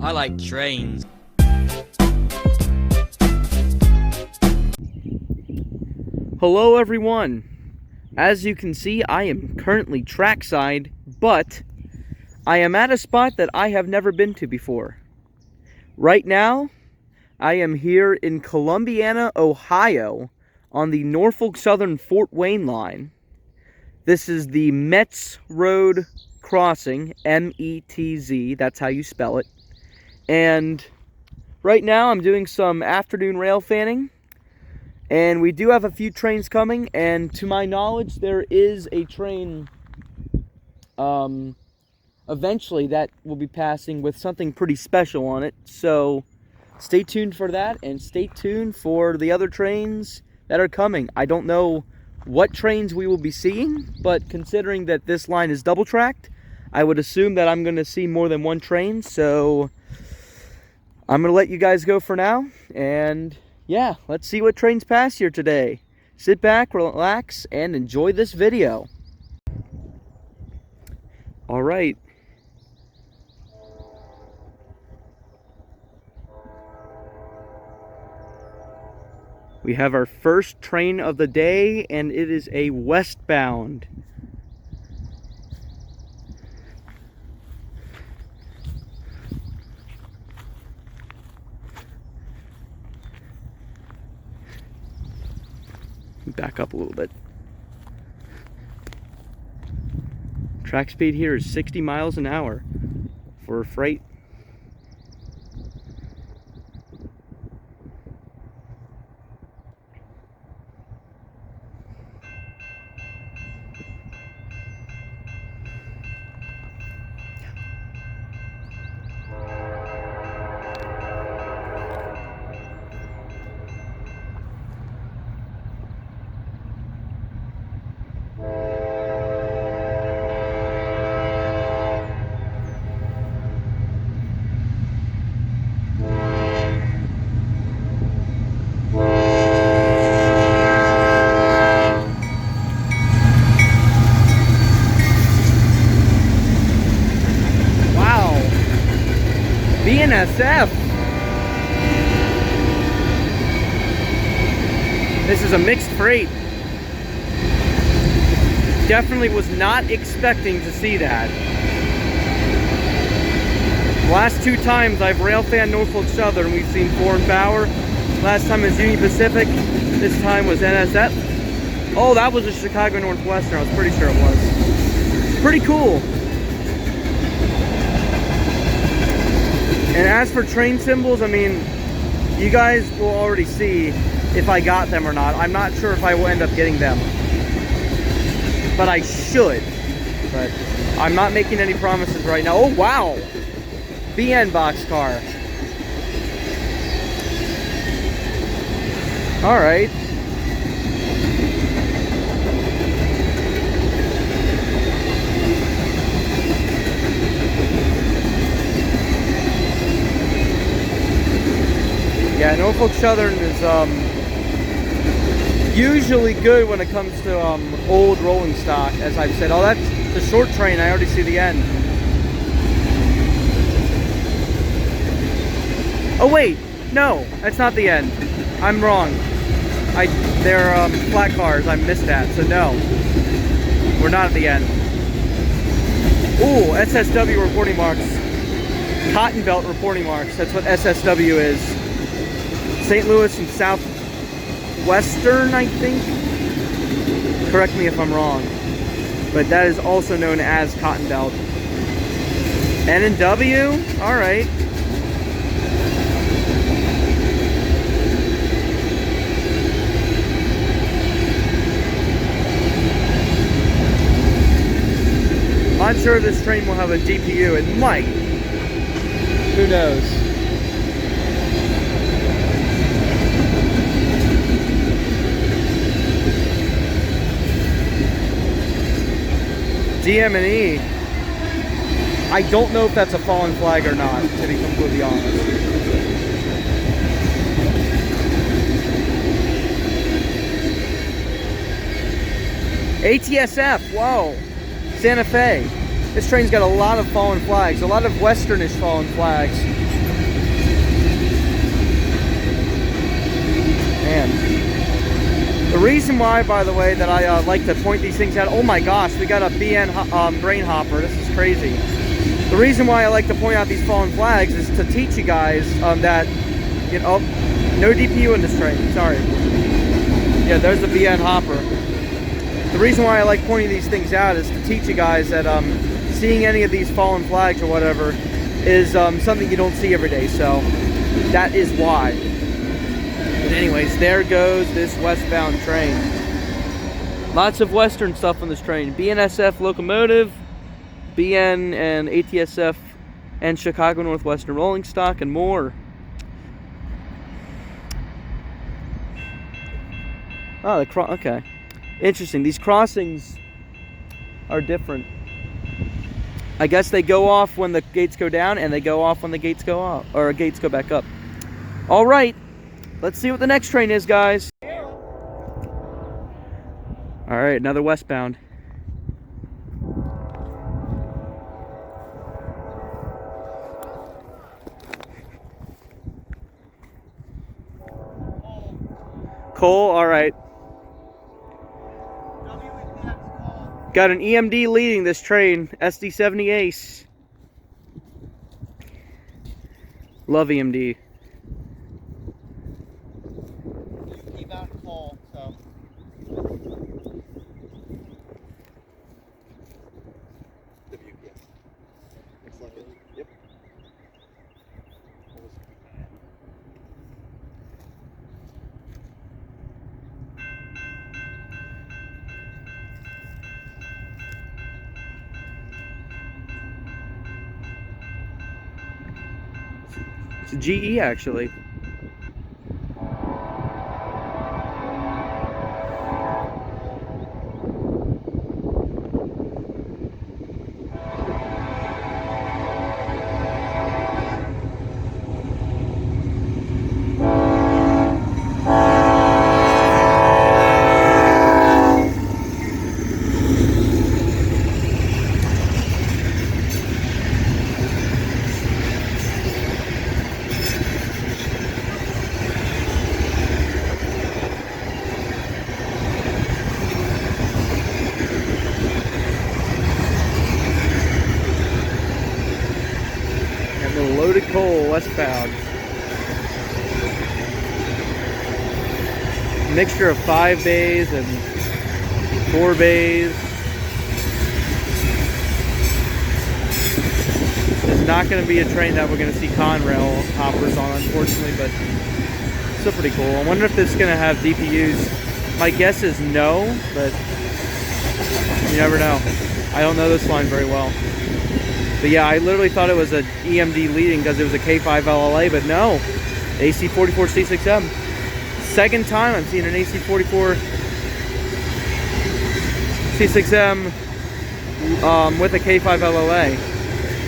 I like trains. Hello everyone. As you can see, I am currently trackside, but I am at a spot that I have never been to before. Right now, I am here in Columbiana, Ohio, on the Norfolk Southern Fort Wayne line. This is the Metz Road Crossing, M-E-T-Z, that's how you spell it. And right now I'm doing some afternoon rail fanning. And we do have a few trains coming, and to my knowledge, there is a train eventually that will be passing with something pretty special on it. So stay tuned for that, and stay tuned for the other trains that are coming. I don't know what trains we will be seeing, but considering that this line is double tracked, I would assume that I'm going to see more than one train. So I'm going to let you guys go for now, and yeah, let's see what trains pass here today. Sit back, relax, and enjoy this video. All right. We have our first train of the day, and it is a westbound. Back up a little bit. Track speed here is 60 miles an hour for freight. BNSF. This is a mixed freight. Definitely was not expecting to see that. Last two times I've railfanned Norfolk Southern, we've seen foreign power. Last time was Union Pacific. This time was NSF. Oh, that was a Chicago Northwestern. I was pretty sure it was. Pretty cool. And as for train symbols, I mean, you guys will already see if I got them or not. I'm not sure if I will end up getting them, but I should. But I'm not making any promises right now. Oh, wow. BN boxcar. All right. Yeah, Norfolk Southern is usually good when it comes to old rolling stock, as I've said. Oh, that's the short train. I already see the end. Oh, wait. No, that's not the end. I'm wrong. They're flat cars. I missed that. So, no. We're not at the end. Ooh, SSW reporting marks. Cotton Belt reporting marks. That's what SSW is. St. Louis and Southwestern, I think. Correct me if I'm wrong. But that is also known as Cotton Belt. N&W? Alright. I'm sure this train will have a DPU. It might. Who knows? DM&E. I don't know if that's a fallen flag or not, to be completely honest. ATSF, whoa. Santa Fe. This train's got a lot of fallen flags, a lot of westernish fallen flags. Man. The reason why, by the way, that I like to point these things out, oh my gosh, we got a BN grain hopper, this is crazy. The reason why I like to point out these fallen flags is to teach you guys that, you know, no DPU in this train, sorry. Yeah, there's the BN hopper. The reason why I like pointing these things out is to teach you guys that seeing any of these fallen flags or whatever is something you don't see every day, so that is why. But anyways, there goes this westbound train. Lots of western stuff on this train. BNSF locomotive, BN and ATSF and Chicago Northwestern rolling stock, and more. Oh, okay. Interesting. These crossings are different. I guess they go off when the gates go down, and they go off when the gates go off, or gates go back up. All right, let's see what the next train is, guys. All right, another westbound. Coal, all right. Got an EMD leading this train, SD70ACe. Love EMD. Keep out coal, so. WPS. Looks like it. Yep. It's a GE, actually. Loaded coal westbound. Mixture of 5 bays and 4 bays. It's not going to be a train that we're going to see Conrail hoppers on, unfortunately, but still pretty cool. I wonder if this is going to have DPUs. My guess is no, but you never know. I don't know this line very well. But yeah, I literally thought it was an EMD leading because it was a K5LLA, but no. AC44C6M. Second time I've seen an AC44C6M with a K5LLA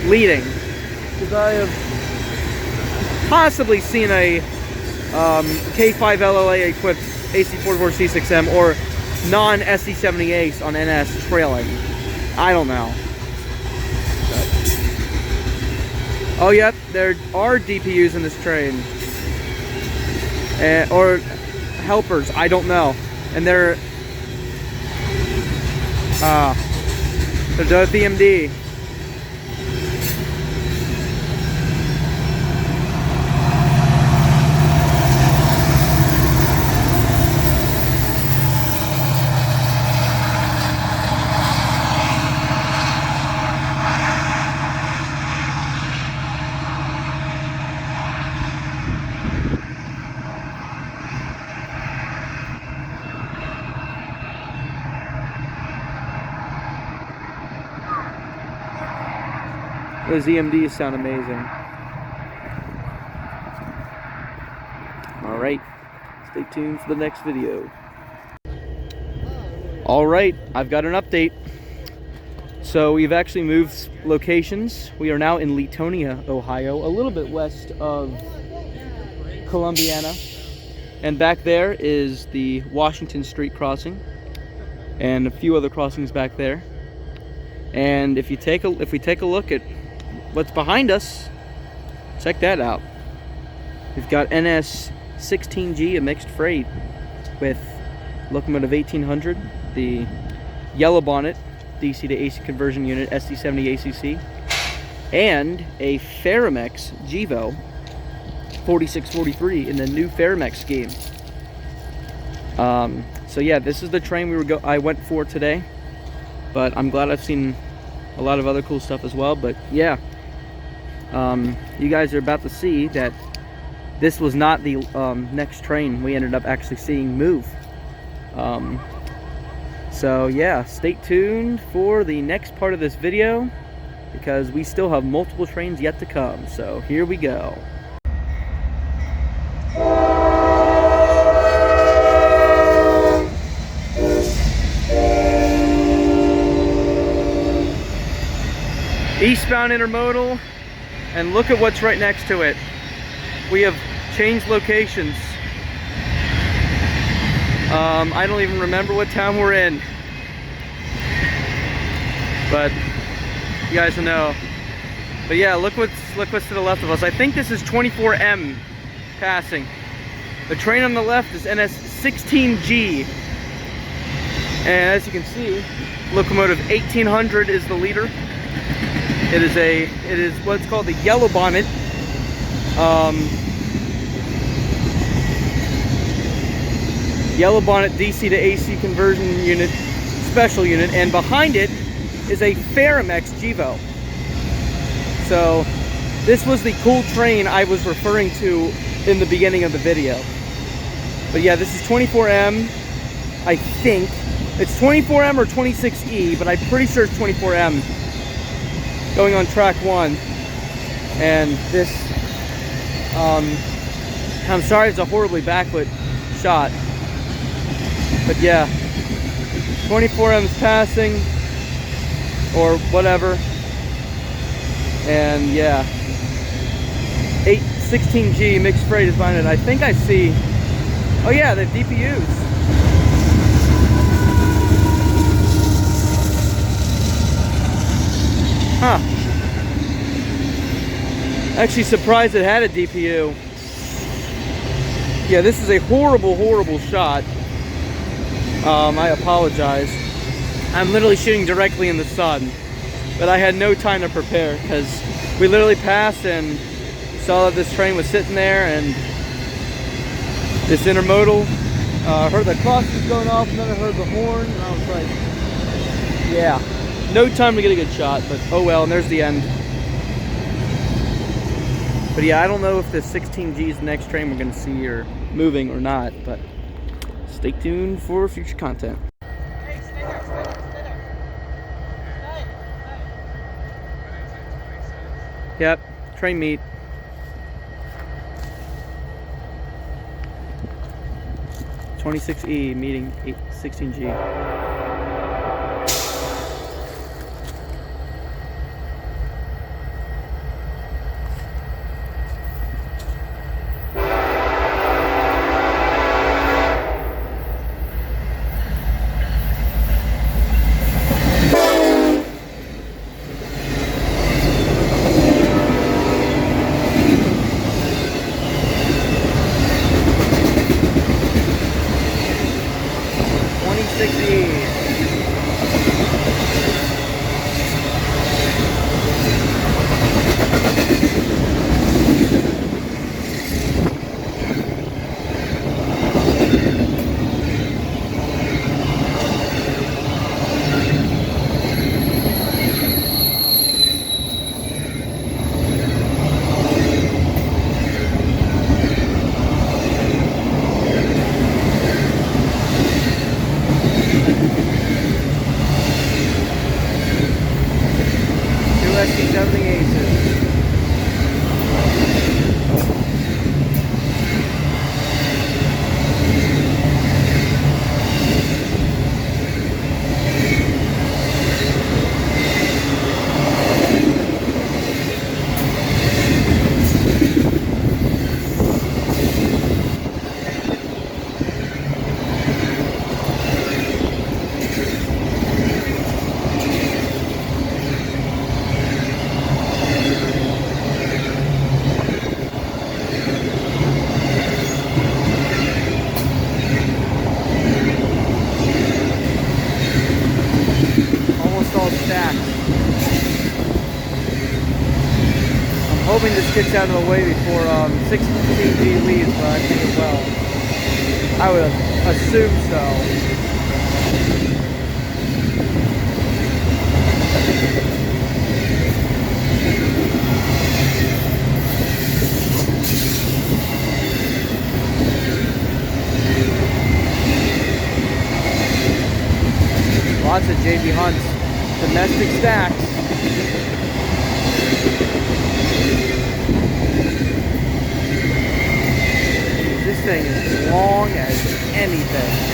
leading. Because I have possibly seen a K5LLA-equipped AC44C6M or non-SD70ACe on NS trailing. I don't know. Oh, yep, there are DPUs in this train. Or helpers, I don't know. And they're both EMD. Those EMDs sound amazing. Alright, stay tuned for the next video. Alright, I've got an update. So we've actually moved locations. We are now in Leetonia, Ohio, a little bit west of Columbiana. And back there is the Washington Street crossing and a few other crossings back there. And if we take a look at what's behind us, check that out. We've got NS NS16G, a mixed freight with locomotive 1800, the yellow bonnet DC to AC conversion unit SD70ACe, and a Ferromex GEVO 4643 in the new Ferromex scheme. So yeah, this is the train I went for today, but I'm glad I've seen a lot of other cool stuff as well. But yeah, you guys are about to see that this was not the next train we ended up actually seeing move. So yeah, stay tuned for the next part of this video, because we still have multiple trains yet to come. So here we go. Eastbound intermodal, and look at what's right next to it. We have changed locations. I don't even remember what town we're in, but you guys will know. But yeah, look what's to the left of us. I think this is 24M passing. The train on the left is NS16G, and as you can see, locomotive 1800 is the leader. It is what's called the yellow bonnet. Yellow bonnet DC to AC conversion unit, special unit, and behind it is a Ferromex GEVO. So this was the cool train I was referring to in the beginning of the video. But yeah, this is 24M. I think it's 24M or 26E, but I'm pretty sure it's 24M. Going on track 1, and this, I'm sorry it's a horribly backlit shot, but yeah, 24M's passing, or whatever, and yeah, 16G mixed freight is behind it. I think I see, oh yeah, the DPUs. Huh. Actually surprised it had a DPU. Yeah, this is a horrible, horrible shot. I apologize. I'm literally shooting directly in the sun, but I had no time to prepare because we literally passed and saw that this train was sitting there, and this intermodal, heard the crossings going off, and then I heard the horn, and I was like, yeah. No time to get a good shot, but oh well, and there's the end. But yeah, I don't know if the 16G is the next train we're going to see or moving or not, but stay tuned for future content. Hey, stay there, stay there, stay there. Stay. Yep, train meet. (26E) meeting 16G. train just gets out of the way before 16G leaves, but I think it will. I would assume so. Lots of JB Hunts, domestic stacks. This thing is as long as anything.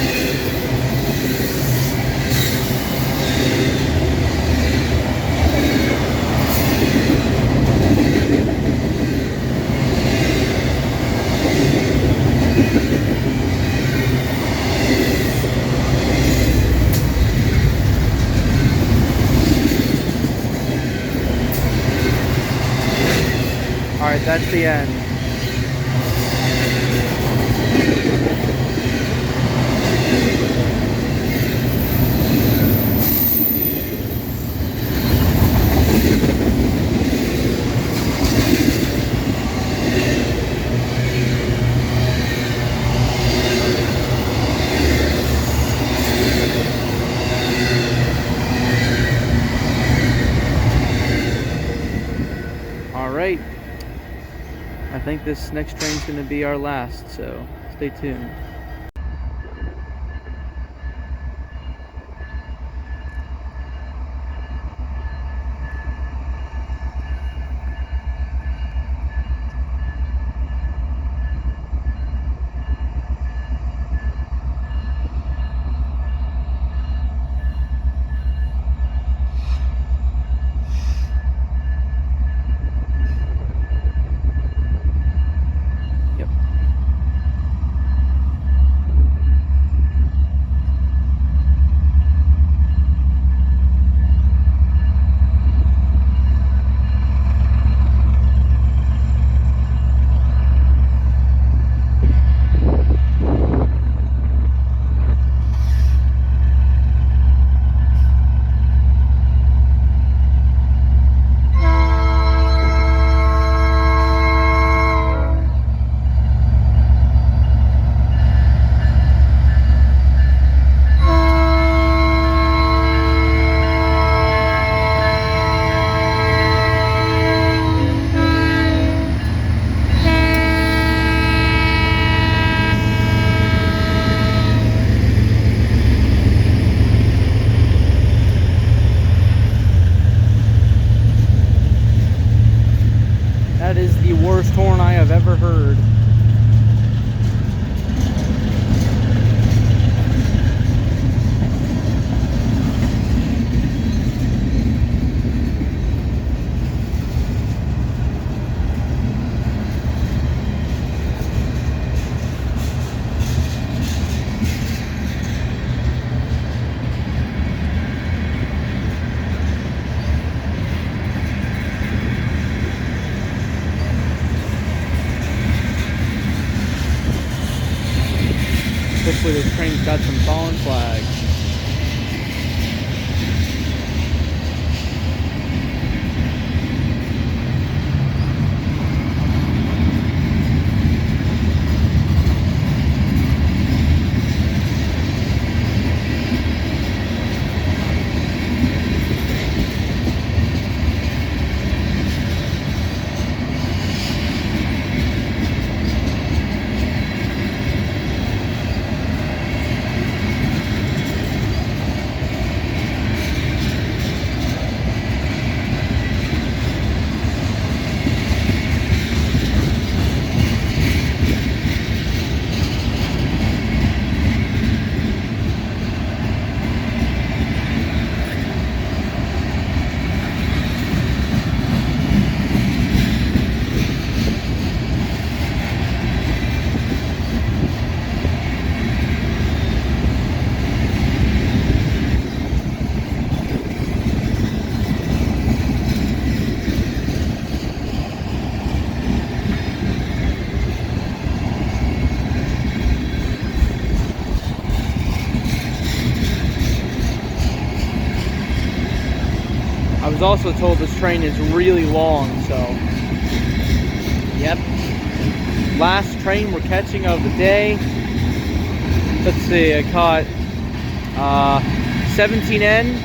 Alright, that's the end. Alright. I think this next train's going to be our last, so stay tuned. That is the worst horn I have ever heard. Hopefully this train's got some fallen flags. I was also told this train is really long, so last train we're catching of the day. Let's see, I caught 17N,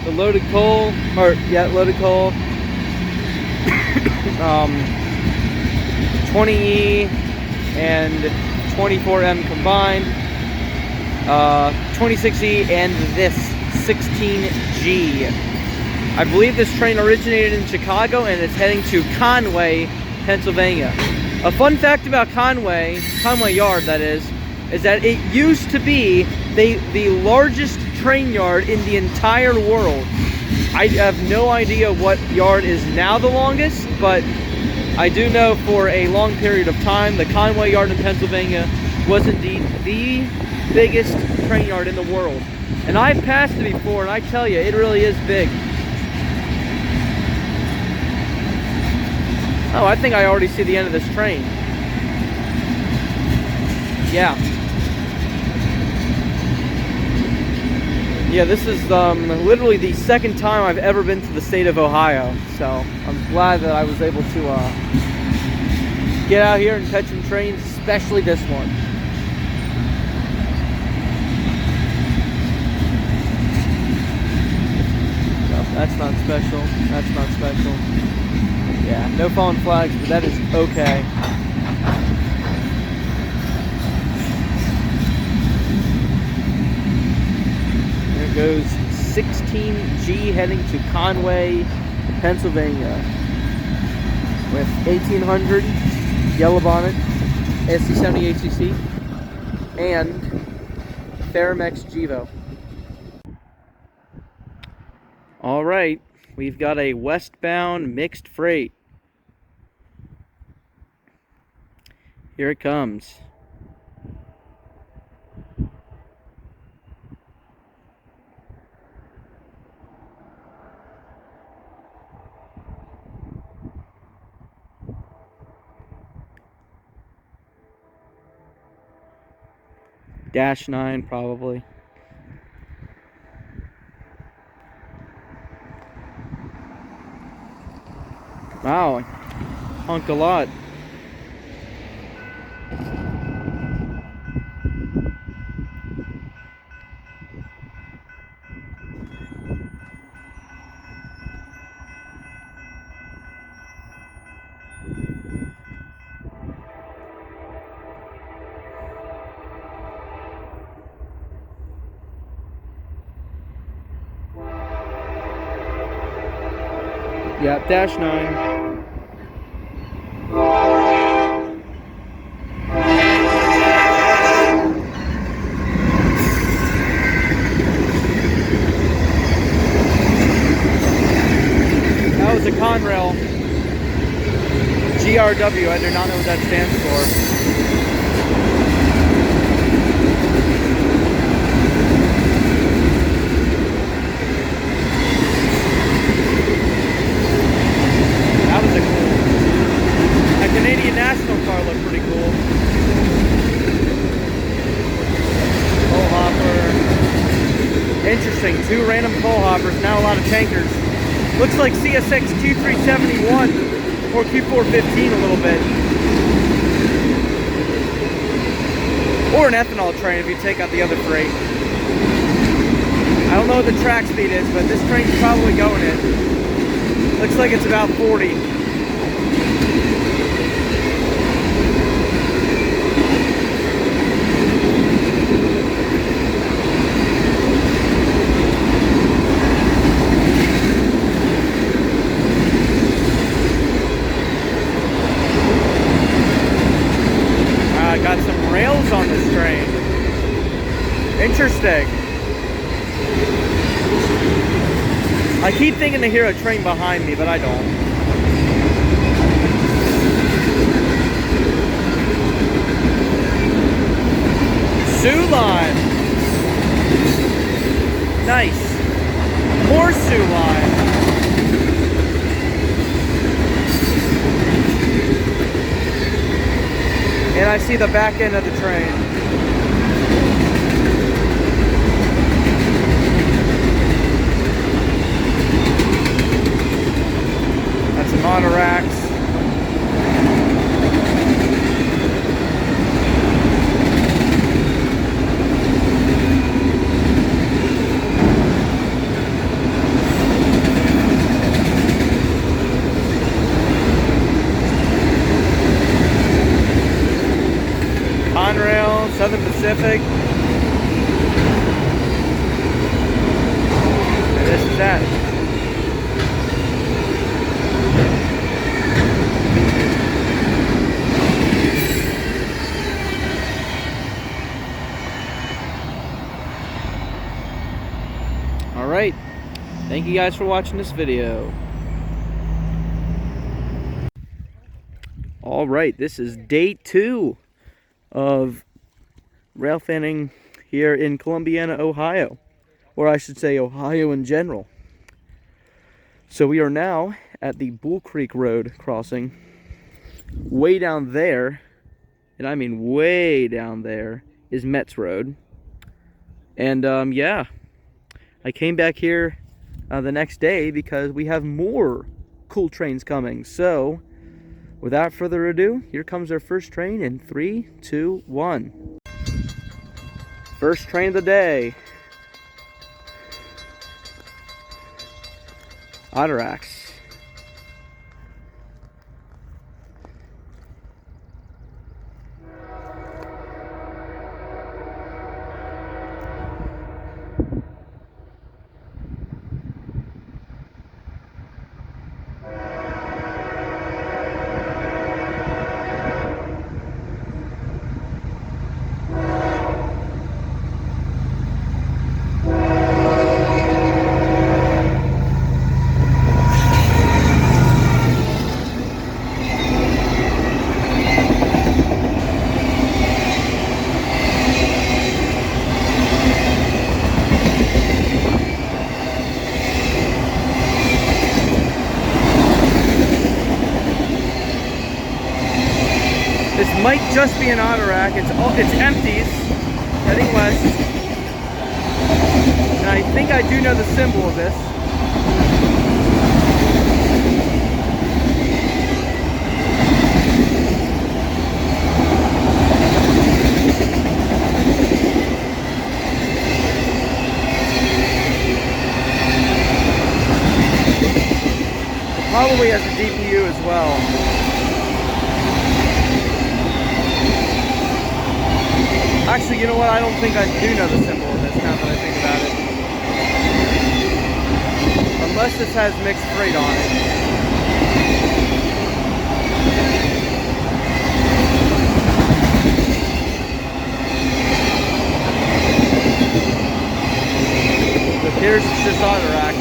the loaded coal, loaded coal. 20E and 24M combined. 26E and this 16G. I believe this train originated in Chicago and is heading to Conway, Pennsylvania. A fun fact about Conway Yard that is that it used to be the largest train yard in the entire world. I have no idea what yard is now the longest, but I do know for a long period of time the Conway Yard in Pennsylvania was indeed the biggest train yard in the world. And I've passed it before, and I tell you, it really is big. Oh, I think I already see the end of this train. Yeah. Yeah, this is literally the second time I've ever been to the state of Ohio. So I'm glad that I was able to get out here and catch some trains, especially this one. No, that's not special. That's not special. Yeah, no fallen flags, but that is okay. There goes 16G heading to Conway, Pennsylvania with 1800 yellow bonnet SD70ACe and Ferromex GEVO. All right, we've got a westbound mixed freight. Here it comes. -9 probably. Wow, honked a lot. Yeah, -9. That was a Conrail. GRW, I do not know what that stands for. Canadian National car looked pretty cool. Coal hopper. Interesting, 2 random coal hoppers, now a lot of tankers. Looks like CSX Q371 or Q415 a little bit. Or an ethanol train if you take out the other freight. I don't know what the track speed is, but this train's probably going it. Looks like it's about 40. Got some rails on this train. Interesting. I keep thinking to hear a train behind me, but I don't. Sioux line. Nice. More Sioux line. And I see the back end of the train. That's a monorax. Pacific. And this is that. Alright, thank you guys for watching this video. Alright, this is day 2 of Railfanning here in Columbiana, Ohio. Or I should say Ohio in general. So we are now at the Bull Creek Road crossing. Way down there, and I mean way down there, is Metz Road. And yeah, I came back here the next day because we have more cool trains coming. So without further ado, here comes our first train in 3, 2, 1. First train of the day. Otterax. This might just be an Otterack. It's empties, heading west. And I think I do know the symbol of this. It probably has a DPU as well. Actually, you know what? I don't think I do know the symbol of this now that I think about it. Unless this has mixed freight on it. It appears it's just Otterax.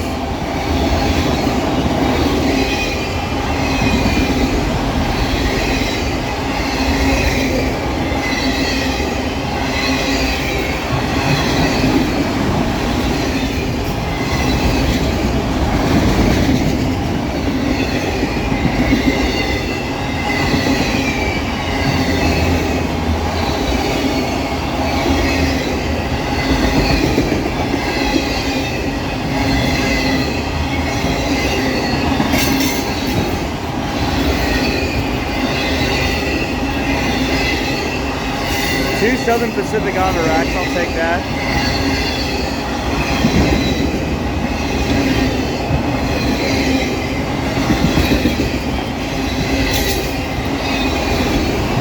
Two Southern Pacific Otterax, I'll take that.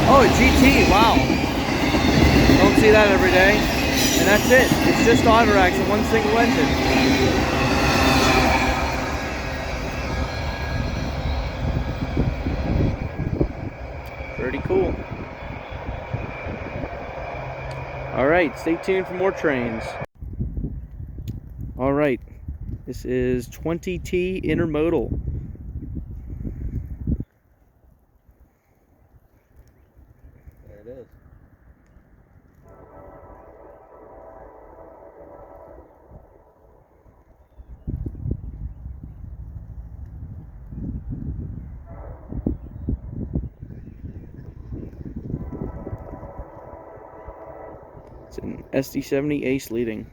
Oh, a GT, wow. Don't see that every day. And that's it. It's just Otterax in one single engine. Pretty cool. Alright, stay tuned for more trains. Alright, this is 20T Intermodal. There it is. It's an SD70ACe leading.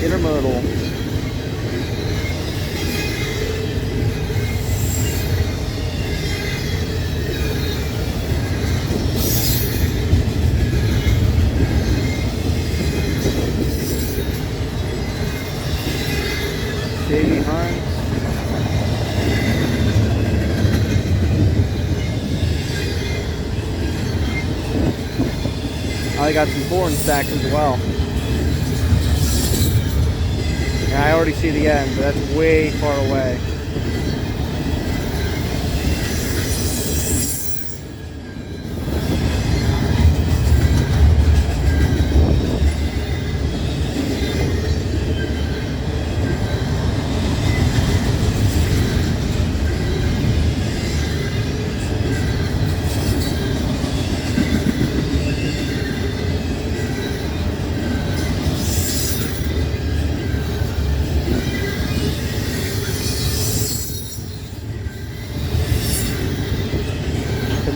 intermodal. Davey Hunt. I got some foreign stacks as well. And I already see the end, but that's way far away.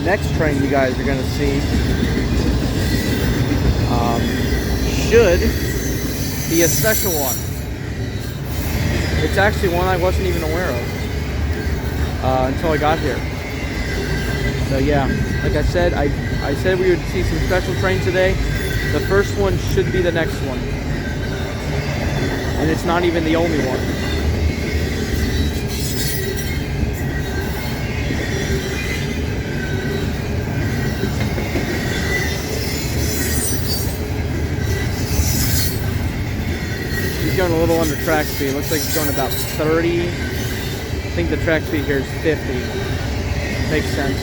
Next train you guys are going to see should be a special one. It's actually one I wasn't even aware of until I got here. So yeah, like I said, I said we would see some special trains today. The first one should be the next one. And it's not even the only one. He's going a little under track speed. Looks like he's going about 30. I think the track speed here is 50. Makes sense.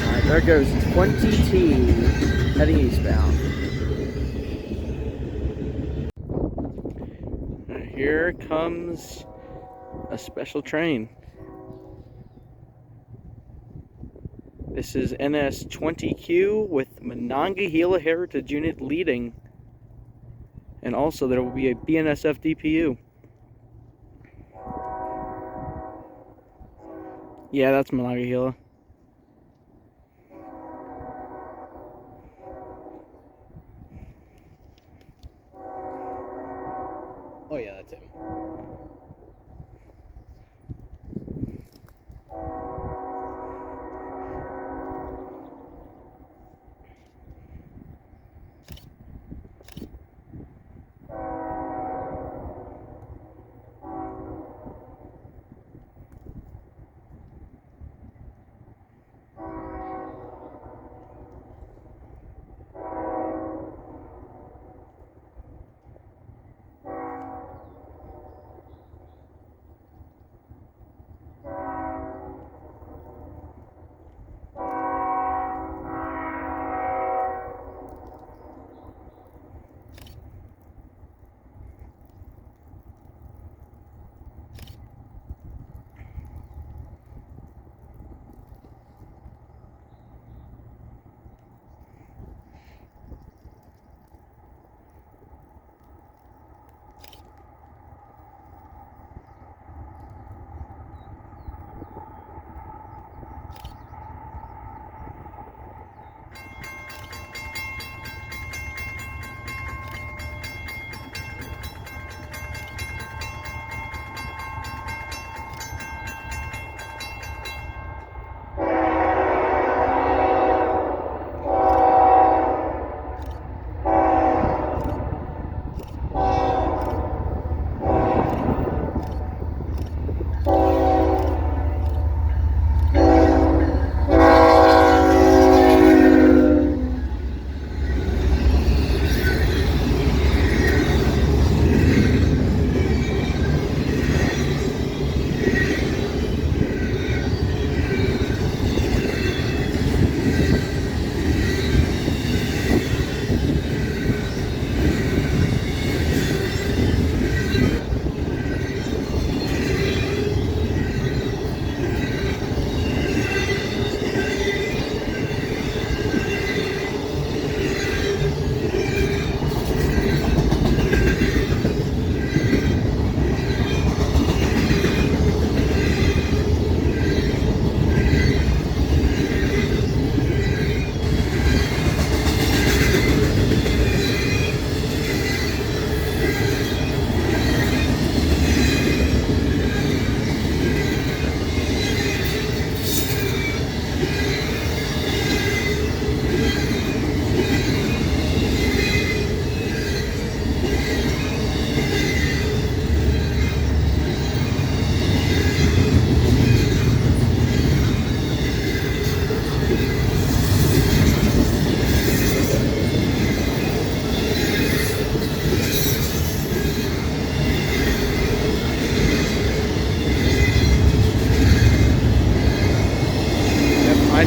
Alright, there goes 20T heading eastbound. Here comes a special train. This is NS20Q with Monongahela Heritage Unit leading. And also there will be a BNSF DPU. Yeah, that's Monongahela. Oh yeah, that's him.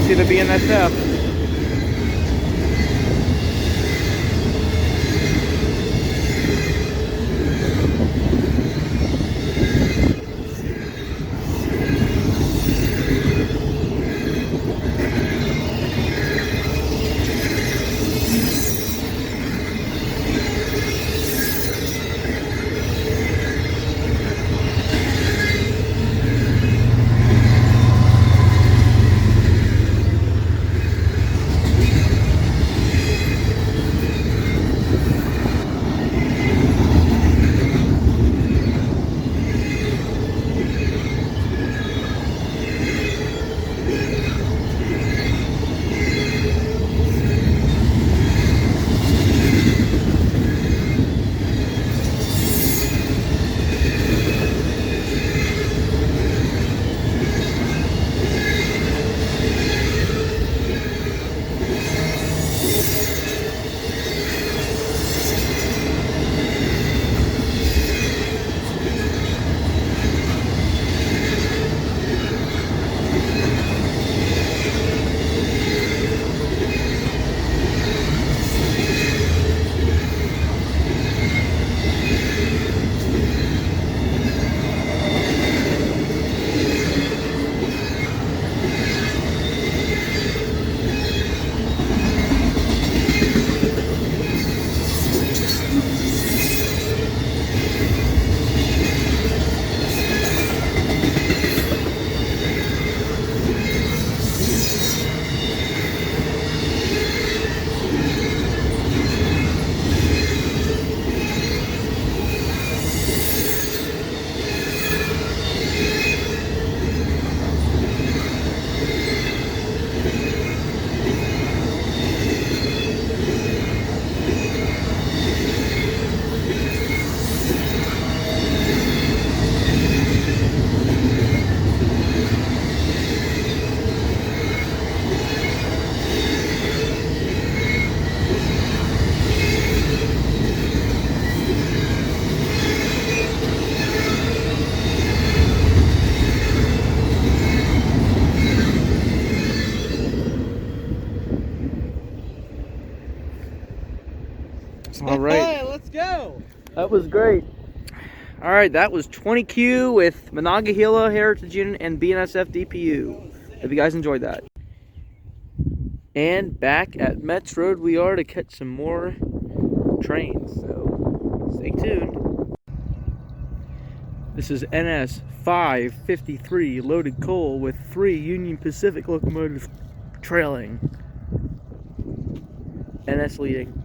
see the BNSF. All right. Hey, let's go. That was great. All right, that was 20Q with Monongahela, Heritage Unit, and BNSF DPU. Hope you guys enjoyed that. And back at Metz Road we are to catch some more trains, so stay tuned. This is NS 553 loaded coal with 3 Union Pacific locomotives trailing. NS leading.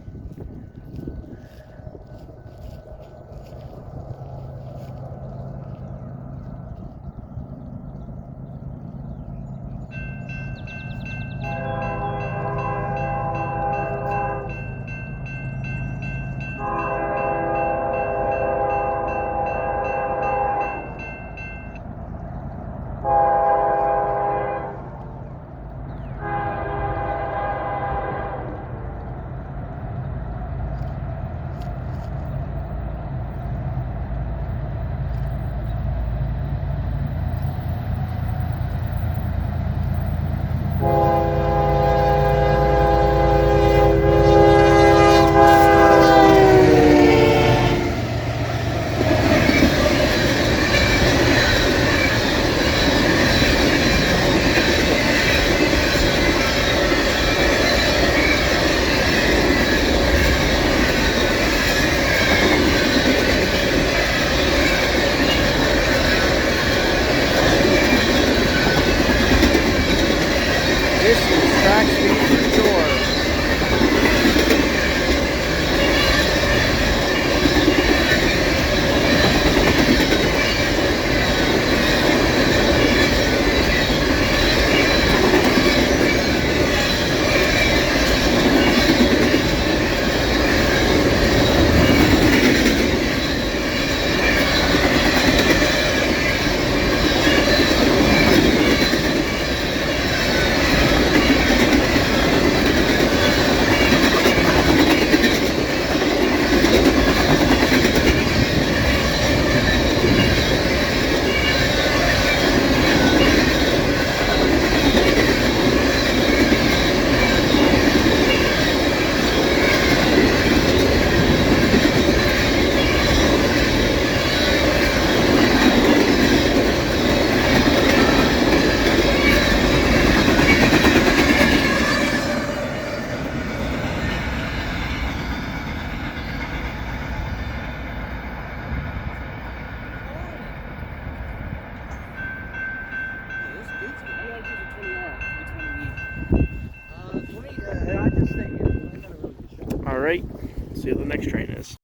see what the next train is.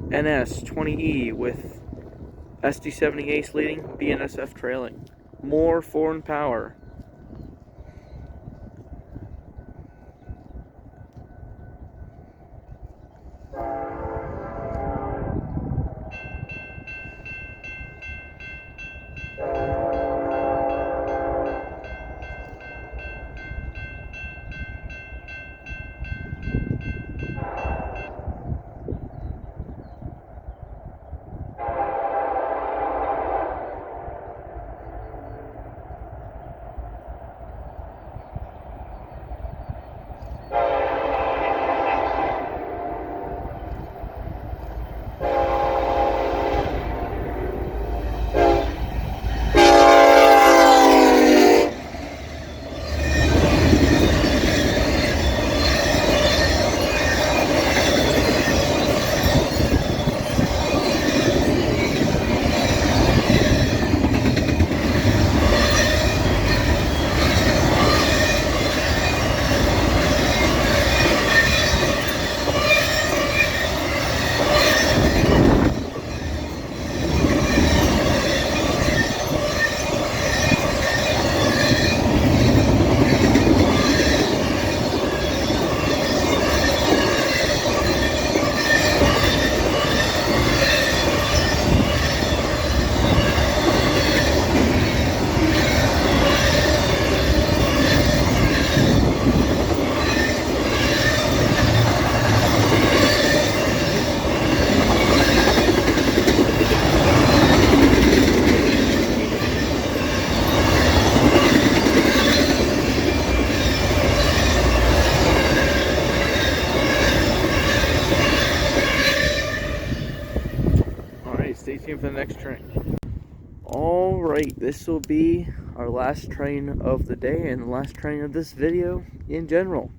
NS20E with SD70ACe leading, BNSF trailing. More foreign power. Stay tuned for the next train. Alright, this will be our last train of the day and the last train of this video in general.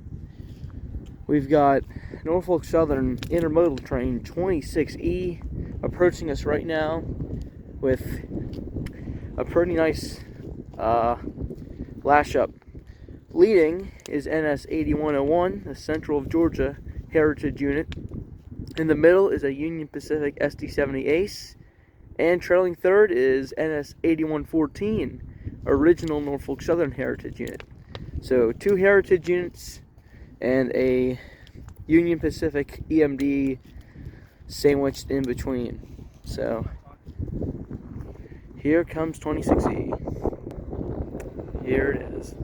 We've got Norfolk Southern Intermodal Train 26E approaching us right now with a pretty nice lash up. Leading is NS8101, the Central of Georgia Heritage Unit. In the middle is a Union Pacific SD70ACe, and trailing third is NS8114, original Norfolk Southern Heritage Unit. So 2 Heritage Units and a Union Pacific EMD sandwiched in between. So here comes 26E. Here it is.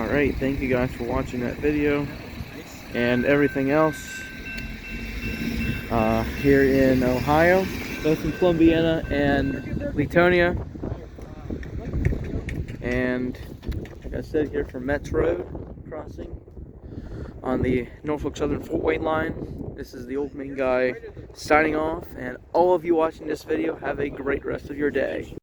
Alright, thank you guys for watching that video and everything else here in Ohio, both in Columbiana and Leetonia. And like I said, here from Metz Road crossing on the Norfolk Southern four-way line. This is the old main guy signing off, and all of you watching this video, have a great rest of your day.